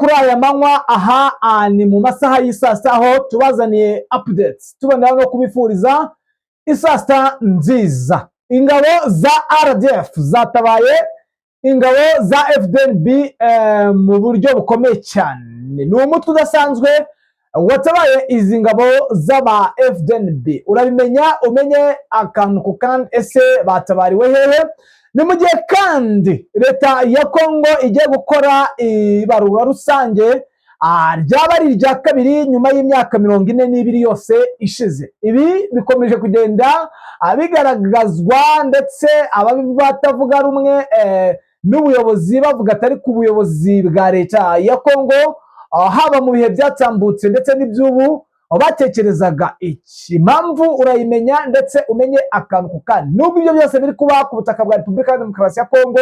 kuri aya manywa aha ni mu masaha y'isasta aho tubazaniye updates tubona no kubifuriza isasta nziza. Ingabo za RDF zatabaye ingabo za FDNB mu buryo bukomeye cyane. Ni umutwe udasanzwe watabaye izi ngabo z'aba FDNB. Urabimenya umenye akantu ku kandi ese batabariwe hehe? Ni mu gihe kandi leta ya Kongo igiye gukora ibarura rusange ryaba ari irya kabiri nyuma y'imyaka 42 yose ishize. Ibi bikomeje kugenda bigaragazwa ndetse abatavuga rumwe n'ubuyobozi bavuga atari ku buyobozi bwa leta ya Kongo haba mu bihe byatambutse ndetse n'ibyubu batekerezaga iki. Impamvu urayimenya ndetse umenye akantu ku kandi. Nubwo ibyo byose biri kuba ku butaka bwa Repubulika ya Demokarasi ya Kongo,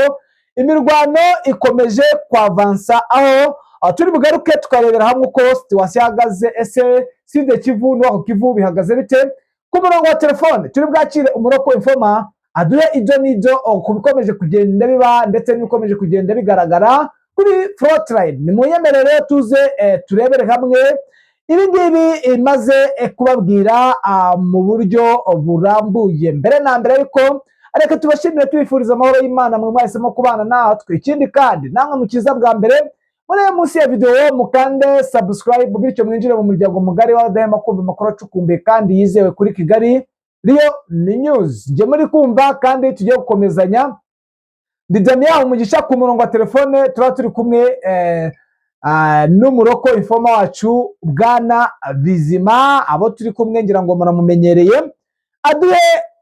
imirwano ikomeje kwavansa aho turi bugaruke tukarebera hamwe uko situation ihagaze. Ese Sud Kivu n'Nord Kivu bihagaze bite? Ku murongo wa telefone turi bwakire umuroko informa aduhe ibyo n'ibyo ku bikomeje kugenda biba ndetse n'ibikomeje kugenda bigaragara kuri frontline. Ni munyemerere tuze turebere hamwe ibi ngibi imaze kubabwira mu buryo burambuye. Mbere na mbere ariko reka tubashimire tubifuriza amahoro y'Imana mu mwahisemo kubana natwe. Ikindi kandi namwe mukiza bwa mbere muri munsi ya video mukande subscribe bityo mwinjire mu muryango mugari w'abadahema kumva amakuru acukumbuye kandi yizewe kuri Kigali Rio News. Nje muri kumva kandi tugiye gukomezanya. Ndi Damien umugisha ku murongo wa telefone turi kumwe n'umuroko informa wacu Bwana Bizima. Abo turi kumwe ngira ngo muramumenyereye aduhe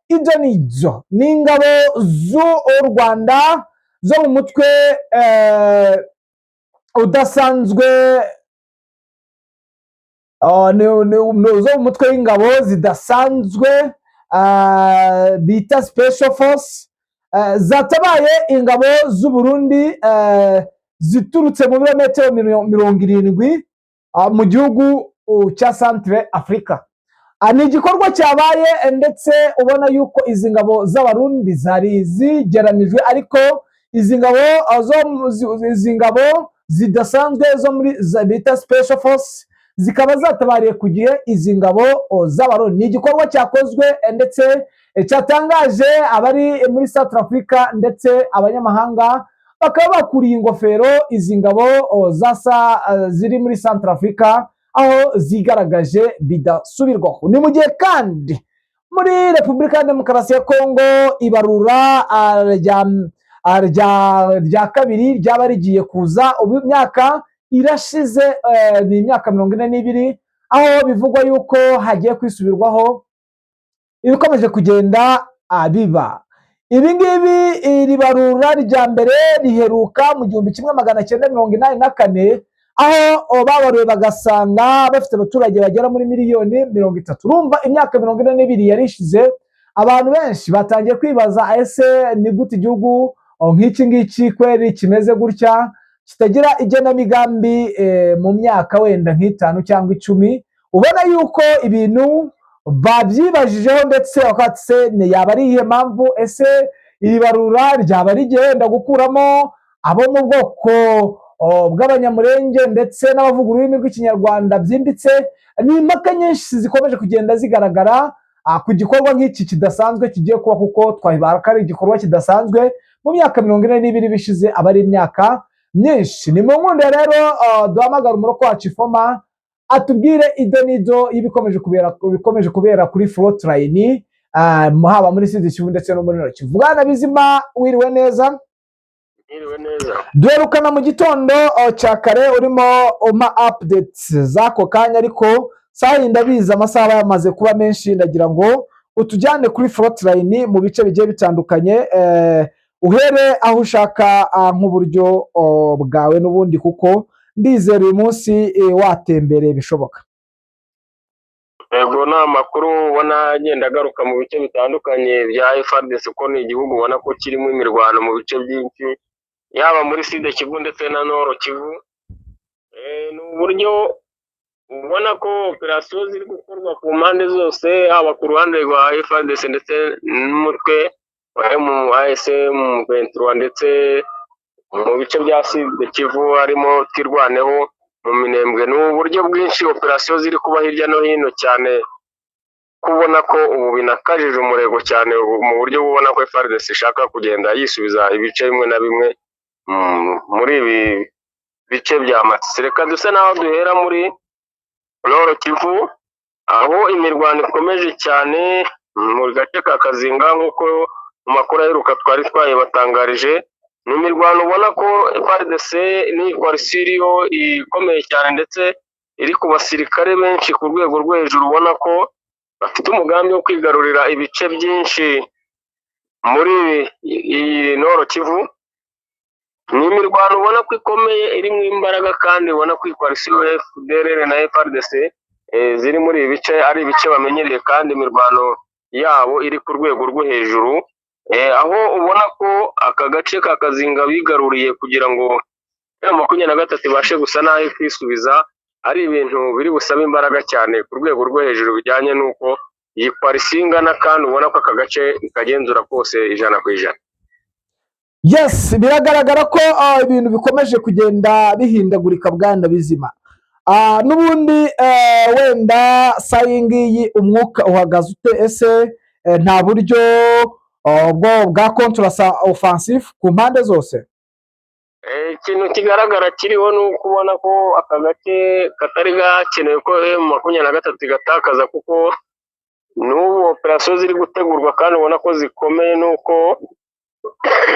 ibyo n'ibyo. N'ingabo z'u Rwanda zo mu mutwe udasanzwe zo mu mutwe w'ingabo zidasanzwe bita Special Force zatabaye ingabo z'u Burundi ziturutse mu birometero 70 mu gihugu cya Centre Africa. Ni igikorwa cyabaye ndetse ubona yuko izi ngabo z'abarundi zari zigeranijwe, ariko izi ngabo zidasanzwe zo muri bita Special Force zikaba zatabariye ku gihe izi ngabo z'abarundi. Ni igikorwa cyakozwe ndetse cyatangaje abari muri South Africa ndetse abanyamahanga bakaba bakuriye ingofero izi ngabo ziri muri Central Africa aho zigaragaje bidasubirwaho. Ni mu gihe kandi muri Repubulika ya Demokarasi ya Kongo ibarura rya kabiri ryaba rigiye kuza. Ubu imyaka irashize ni imyaka 42 aho bivugwa yuko hagiye kwisubirwaho ibikomeje kugenda biba. Ibi ngibi iri barura rya mbere riheruka mu 1984 aho babaruye bagasanga bafite abaturage bagera muri miliyoni 30. Urumva imyaka 42 yarishize. Abantu benshi batangiye kwibaza ese ni gute igihugu nk'iki ngiki kweri kimeze gutya kitagira igenamigambi mu myaka wenda nk'itanu cyangwa 10. Ubona yuko ibintu babyibajijeho ndetse bakatse yaba ari ihe mpamvu ese iri barura ryaba rigenda gukuramo abo mu bwoko bw'abanyamurenge ndetse n'abavuga ururimi rw'ikinyarwanda byimbitse. Ni impaka nyinshi zikomeje kugenda zigaragara ku gikorwa nk'iki kidasanzwe kigiye kuba, kuko twahibara ari igikorwa kidasanzwe mu myaka 42 bishize aba ari imyaka myinshi. Ni mu nkunde rero duhamagara umuroko wacu Ifoma atubwire ibyo n'ibyo y'ibikomeje kubera kuri frontline haba muri Sud Kivu ndetse no muri Nord Kivu. Bwana Bizima wiriwe neza? Wiriwe neza. Duherukana mu gitondo cya kare urimo uma updates zako kanya, ariko sahinda biza amasaha yamaze kuba menshi. Ndagira ngo utujyane kuri frontline mu bice bigiye bitandukanye, uhere aho ushaka nk'uburyo bwawe n'ubundi, kuko ndizera uyu munsi watembereye bishoboka. Ego na makuru ubona agenda agaruka mu bice bitandukanye bya FARDC ko ni igihugu ubona ko kirimo imirwano mu bice byinshi, yaba muri Sud Kivu ndetse na Nord Kivu. Ni uburyo ubona ko operasiyo ziri gukorwa ku mpande zose, haba ku ruhande rwa FARDC ndetse n'umutwe wa ASM 23 ndetse mu bice bya Sud Kivu harimo Twirwaneho mu Minembwe. Ni uburyo bwinshi operasiyo ziri kuba hirya no hino cyane, kubona ko ubu binakajije umurego cyane mu buryo ubona ko FARDC ishaka kugenda yisubiza ibice bimwe na bimwe muri ibi bice bya Masisi. Reka dusa naho duhera muri Nord Kivu, aho imirwano ikomeje cyane mu gace ka Kazinga, nk'uko mu makuru aheruka twari batangarije. Ni imirwano ubona ko FARDC ni coalition ikomeye cyane, ndetse iri ku basirikare benshi ku rwego rwo hejuru, ubona ko bafite umugambi wo kwigarurira ibice byinshi muri iyi Nord Kivu. Ni imirwano ubona ko ikomeye irimo imbaraga, kandi ubona ko coalition FDLR na FARDC ziri muri ibi bice ari ibice bamenyereye, kandi imirwano yabo iri ku rwego rwo hejuru, aho ubona ko aka gace ka Kazinga bigaruriye kugira ngo M23 ibashe gusa naho kwisubiza, ari ibintu biri busaba imbaraga cyane ku rwego rwo hejuru, bijyanye n'uko iyi coalition ingana, kandi ubona ko aka gace kagenzura kose 100%. Yes, biragaragara ko ibintu bikomeje kugenda bihindagurika bwana Bizima. N'ubundi wenda sayingiyi umwuka uhagaze ute? Ese nta buryo bwa contre offensive ku mpande zose? Ikintu kigaragara kiriho ni uko ubona ko aka gace katari gakenewe ko M23 gatakaza, kuko n'ubu operasiyo ziri gutegurwa kandi ubona ko zikomeye, nuko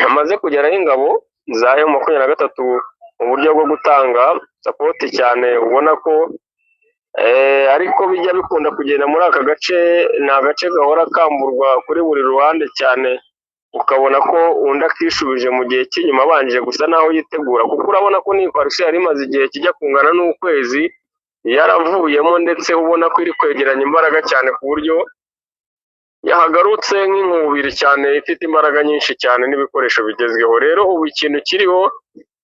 amaze kugeraho ingabo za M23 mu buryo bwo gutanga support cyane. Ubona ko ariko bijya bikunda kugenda muri aka gace, ni agace gahora kamburwa kuri buri ruhande cyane, ukabona ko undi akishubije mu gihe cy'inyuma abanje gusa naho yitegura, kuko urabona ko ni coalition yari imaze igihe kijya kungana n'ukwezi yaravuyemo, ndetse ubona ko iri kwegeranya imbaraga cyane ku buryo yahagarutse nk'inkubiri cyane, ifite imbaraga nyinshi cyane n'ibikoresho bigezweho. Rero ubu ikintu kiriho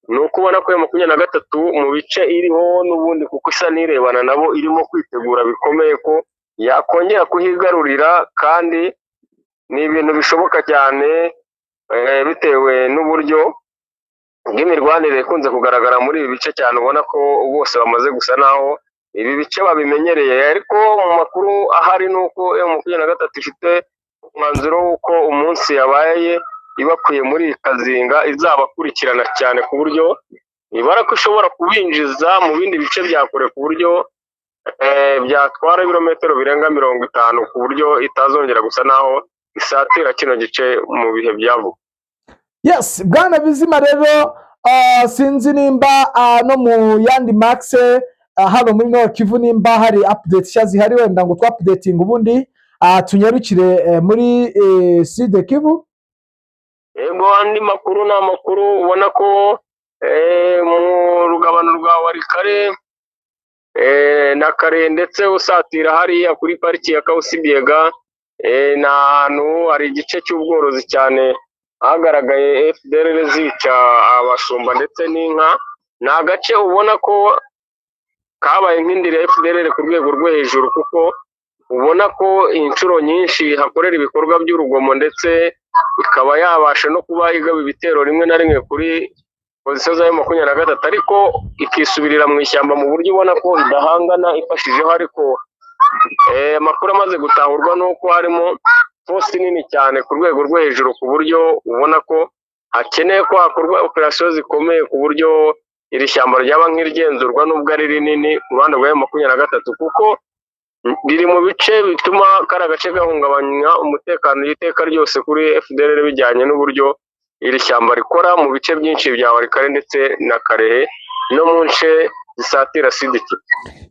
ni uko ubona ko M23 mu bice iriho n'ubundi, kuko isa n'irebana nabo, irimo kwitegura bikomeye ko yakongera kuhigarurira, kandi ni ibintu bishoboka cyane bitewe n'uburyo bw'imirwanire ikunze kugaragara muri ibi bice cyane. Ubona ko bose bamaze gusa naho ibi bice babimenyereye, ariko mu makuru ahari ni uko M23 ifite umwanzuro w'uko umunsi yabaye ibakuye muri Kazinga izabakurikirana cyane, ku buryo ibara ko ishobora kubinjiza mu bindi bice bya kure, ku buryo byatwara ibirometero birenga 50, ku buryo itazongera gusa naho isatira kino gice mu bihe byavuga. Yes, bwana Bizima, rero sinzi nimba no mu yandi maxe hano muri Nord Kivu nimba hari update nshya zihari, wenda ngo updating ubundi tunyarukire muri Sud Kivu. Yego, andi makuru ni amakuru ubona ko mu rugabano rwa Warikare na Kare, ndetse usatira hariya kuri pariki ya Kausibiega, ni ahantu hari igice cy'ubworozi cyane hagaragaye FDLR zica abashumba ndetse n'inka. Ni agace ubona ko kabaye nk'indiri ya FDLR ku rwego rwo hejuru, kuko ubona ko inshuro nyinshi hakorera ibikorwa by'urugomo, ndetse ikaba yabasha no kuba igaba ibitero rimwe na rimwe kuri pozisiyo za M23, ariko ikisubirira mu ishyamba mu buryo ubona ko idahangana ifashijeho. Ariko amakuru amaze gutahurwa nuko harimo force nini cyane ku rwego rwo hejuru, ku buryo ubona ko hakeneye ko hakorwa operasiyo zikomeye, ku buryo iri shyamba ryaba nk'irigenzurwa n'ubwo ari rinini ku ruhande rwa M23, kuko riri mu bice bituma kari agace gahungabanya umutekano y'iteka ryose kuri FDLR, bijyanye n'uburyo iri shyamba rikora mu bice byinshi bya Warikare ndetse na Karehe no mu nce zisatira Sud Kivu.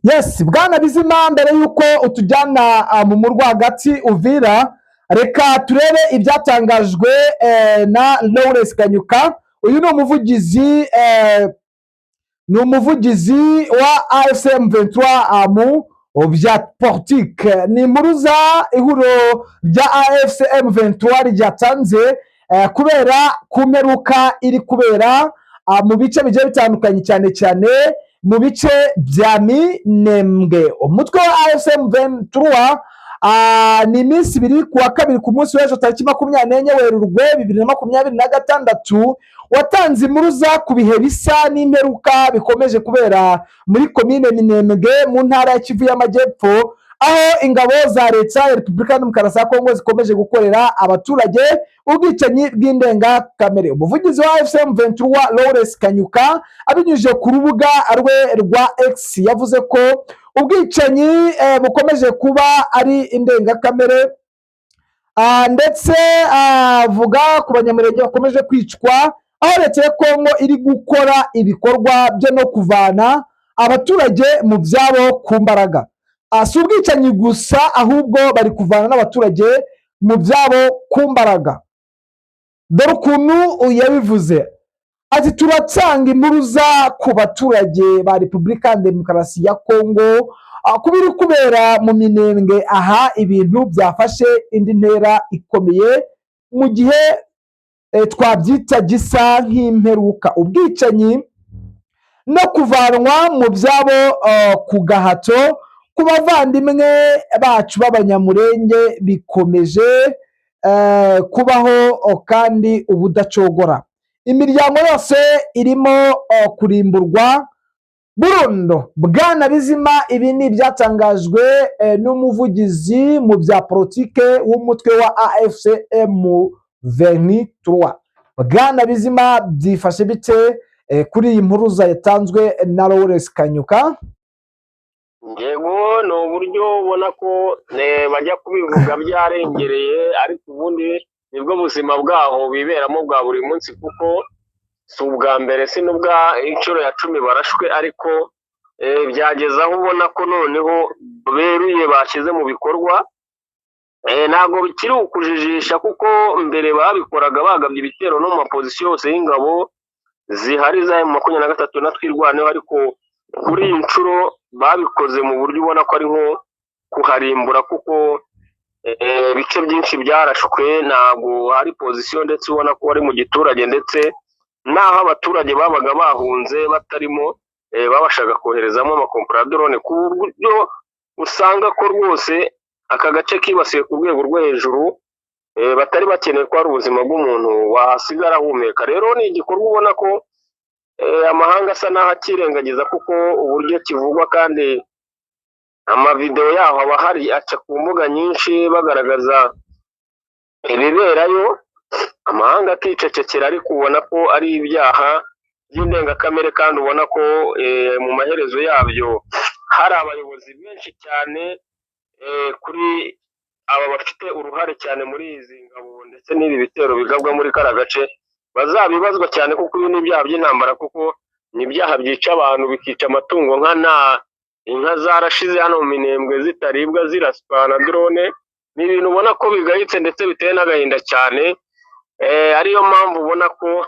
Yes, bwana Bizima, mbere yuko utujyana mu murwa hagati Uvira, reka turebe ibyatangajwe na Lawrence Kanyuka. Uyu ni umuvugizi wa AFC M23 mu bya politike. Ni impuruza ihuriro rya AFC M23 ryatanze kubera kumeruka iri kubera mu bice bigiye bitandukanye, cyane cyane mu bice bya Minembwe. Umutwe wa AFC M23 ni iminsi ibiri ku wa kabiri ku munsi w'ejo tariki 24 Werurwe 2026 watanze impuruza ku bihe bisa n'imperuka bikomeje kubera muri komine Minembwe mu ntara ya Kivu y'Amajyepfo, aho ingabo za leta ya Repubulika ya Demokarasi ya Kongo zikomeje gukorera abaturage ubwicanyi bw'indengakamere. Umuvugizi wa FCM 23 Lawrence Kanyuka abinyujije ku rubuga rwe rwa X yavuze ko ubwicanyi bukomeje kuba ari indengakamere, ndetse avuga ku banyamurenge bakomeje kwicwa, aho leta ya Kongo iri gukora ibikorwa byo no kuvana abaturage mu byabo ku mbaraga. Si ubwicanyi gusa, ahubwo bari kuvana n'abaturage mu byabo ku mbaraga. Dore ukuntu yabivuze, ati turatanga impuruza ku baturage ba Repubulika ya Demokarasi ya Kongo ku biri kubera mu Minembwe. Aha ibintu byafashe indi ntera ikomeye mu gihe twabyita gisa nk'imperuka. Ubwicanyi no kuvanwa mu byabo ku gahato ku bavandimwe bacu b'abanyamurenge bikomeje kubaho kandi ubudacogora. Imiryango yose irimo kurimburwa burundu. Bwana Bizima, ibi ni ibyatangajwe n'umuvugizi mu bya politike w'umutwe wa AFCM 23. Bwana Bizima, byifashe bite kuri iyi mpuruza yatanzwe na Lawrence Kanyuka? Yego, ni uburyo ubona ko bajya kubivuga byarengereye, ariko ubundi nibwo buzima bwaho biberamo bwa buri munsi, kuko si ubwa mbere si n'ubwa inshuro ya 10 barashwe, ariko byageze aho ubona ko noneho beruye bashyize mu bikorwa. Ntabwo bikiri ukujijisha, kuko mbere babikoraga bagabye ibitero no mu mapozisiyo yose y'ingabo zihari za M23 na twirwaneho, ariko kuri iyi nshuro babikoze mu buryo ubona ko ari nko kuharimbura, kuko ibice byinshi byarashwe, ntabwo hari pozisiyo, ndetse ubona ko ari mu giturage, ndetse n'aho abaturage babaga bahunze batarimo babashaga koherezamo amakompara drone, ku buryo usanga ko rwose aka gace kibasiye ku rwego rwo hejuru, batari bakeneye ko hari ubuzima bw'umuntu wahasigara ahumeka. Rero ni igikorwa ubona ko amahanga asa n'aho akirengagiza, kuko uburyo kivugwa kandi amavideo yaho aba hari aca ku mbuga nyinshi bagaragaza ibiberayo, amahanga akicecekera, ariko ubona ko ari ibyaha by'indengakamere, kandi ubona ko mu maherezo yabyo hari abayobozi benshi cyane kuri aba bafite uruhare cyane muri izi ngabo ndetse n'ibi bitero bigabwa muri kara gace bazabibazwa cyane, kuko ibi ni ibyaha by'intambara, kuko ni ibyaha byica abantu, bikica amatungo inka zarashize hano mu Minembwe zitaribwa ziraswa na drone. Ni ibintu ubona ko bigayitse ndetse biteye n'agahinda cyane, ariyo mpamvu ubona ko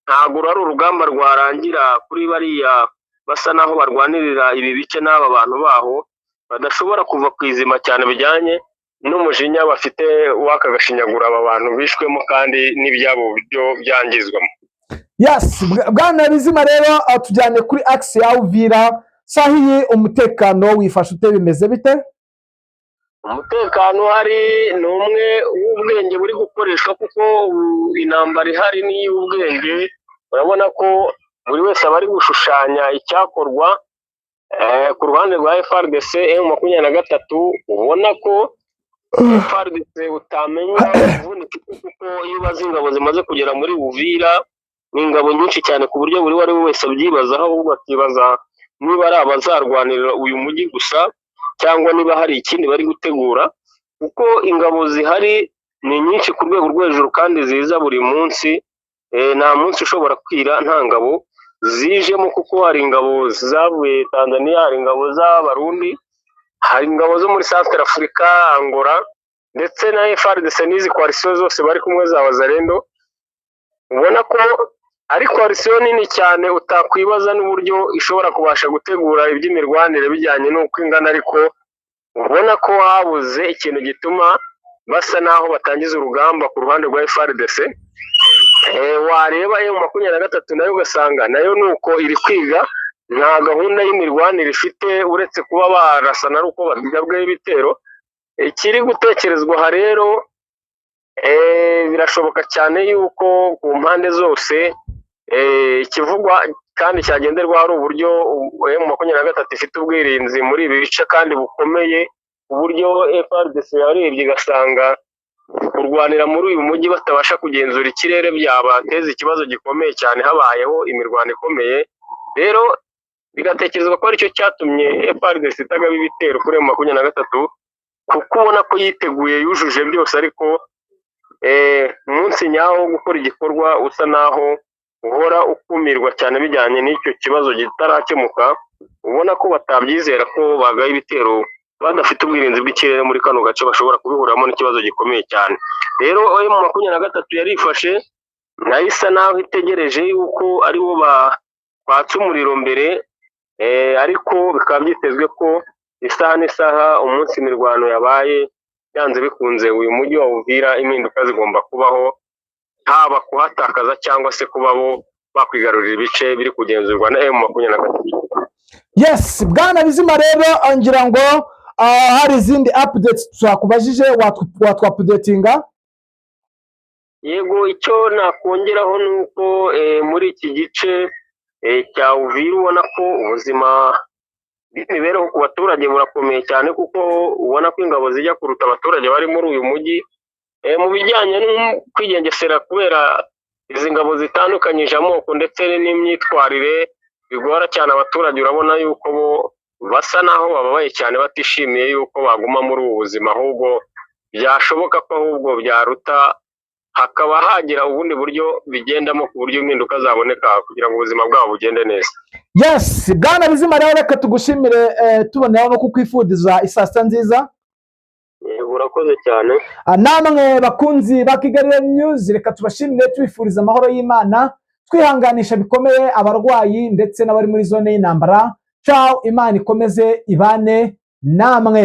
ntabwo ari urugamba rwarangira kuri bariya basa naho barwanirira ibi bice n'aba bantu baho badashobora kuva ku izima cyane, bijyanye n'umujinya bafite waka gashinyagura aba bantu bishwemo kandi n'ibyabo byo byangizwamo. Yes, Bwana Bizima, rero tujyane kuri axe ya Uvira. Sahiye, umutekano wifashe ute, bimeze bite? Umutekano hari ni umwe w'ubwenge buri gukoreshwa, kuko intambara ihari ni y'ubwenge. Urabona ko buri wese aba ari gushushanya icyakorwa ku ruhande rwa FARDC M23. ubona ko FARDC utamenya uvunika, kuko iyo bazi ingabo zimaze kugera muri Uvira ni ingabo nyinshi cyane, ku buryo buri wari wese abyibazaho, ahubwo akibaza niba ari abazarwanirira uyu mujyi gusa cyangwa niba hari ikindi bari gutegura, kuko ingabo zihari ni nyinshi ku rwego rwo hejuru kandi ziza buri munsi. Nta munsi ushobora kwira nta ngabo zijemo, kuko hari ingabo zavuye Tanzania, hari ingabo z'Abarundi, hari ingabo zo muri Central Africa, Angola, ndetse na FARDC n'izi coalition zose bari kumwe za Wazalendo. Ubona ko ari coalition nini cyane, utakwibaza n'uburyo ishobora kubasha gutegura iby'imirwanire bijyanye n'uko ingana, ariko ubona ko habuze ikintu gituma basa naho batangiza urugamba ku ruhande rwa FARDC. Wareba M23 nayo ugasanga nayo nuko iri kwiga, nta gahunda y'imirwanire ifite uretse kuba barasana ari uko bagabweho ibitero. ikiri gutekerezwa aha rero birashoboka cyane yuko ku mpande zose ikivugwa kandi cyagenderwa hari uburyo M23 ifite ubwirinzi muri ibi bice kandi bukomeye, uburyo FARDC yarebye igasanga kurwanira muri uyu mujyi batabasha kugenzura ikirere byabateza ikibazo gikomeye cyane habayeho imirwano ikomeye. Rero bigatekerezwa ko aricyo cyatumye FARDC itagaba ibitero kuri M23, kuko ubona ko yiteguye yujuje byose, ariko umunsi nyawo wo gukora igikorwa usa naho uhora ukumirwa cyane bijyanye n'icyo kibazo kitarakemuka. Ubona ko batabyizera ko bagaye ibitero badafite ubwirinzi bw'ikirere muri kano gace bashobora kubihuriramo n'ikibazo gikomeye cyane. Rero M23 yarifashe nayo isa naho itegereje yuko aribo batsa umuriro mbere, ariko bikaba byitezwe ko isaha n'isaha umunsi imirwano yabaye byanze bikunze uyu mujyi wa Uvira impinduka zigomba kubaho, haba kuhatakaza cyangwa se kuba bo bakwigarurira ibice biri kugenzurwa na M23. Yes, Bwana Bizima, rero ngira ngo hari izindi updates twakubajije watwapudetinga. Yego, icyo nakongeraho ni uko muri iki gice cya Uvira ubona ko ubuzima bw'imibereho ku baturage burakomeye cyane, kuko ubona ko ingabo zijya kuruta abaturage bari muri uyu mujyi mu bijyanye no kwigengesera, kubera izi ngabo zitandukanyije amoko ndetse n'imyitwarire bigora cyane abaturage. Urabona yuko bo basa naho bababaye cyane, batishimiye yuko baguma muri ubu buzima, ahubwo byashoboka ko ahubwo byaruta hakaba hagira ubundi buryo bigendamo ku buryo impinduka zaboneka kugira ngo ubuzima bwabo bugende neza. Yes, Bwana Bizima, rero reka tugushimire tuboneraho no kukwifuriza isasta nziza. Urakoze cyane. Namwe bakunzi ba Kigali News, reka tubashimire tubifuriza amahoro y'Imana, twihanganisha bikomeye abarwayi ndetse n'abari muri zone y'intambara. Ciao, Imana ikomeze ibane namwe.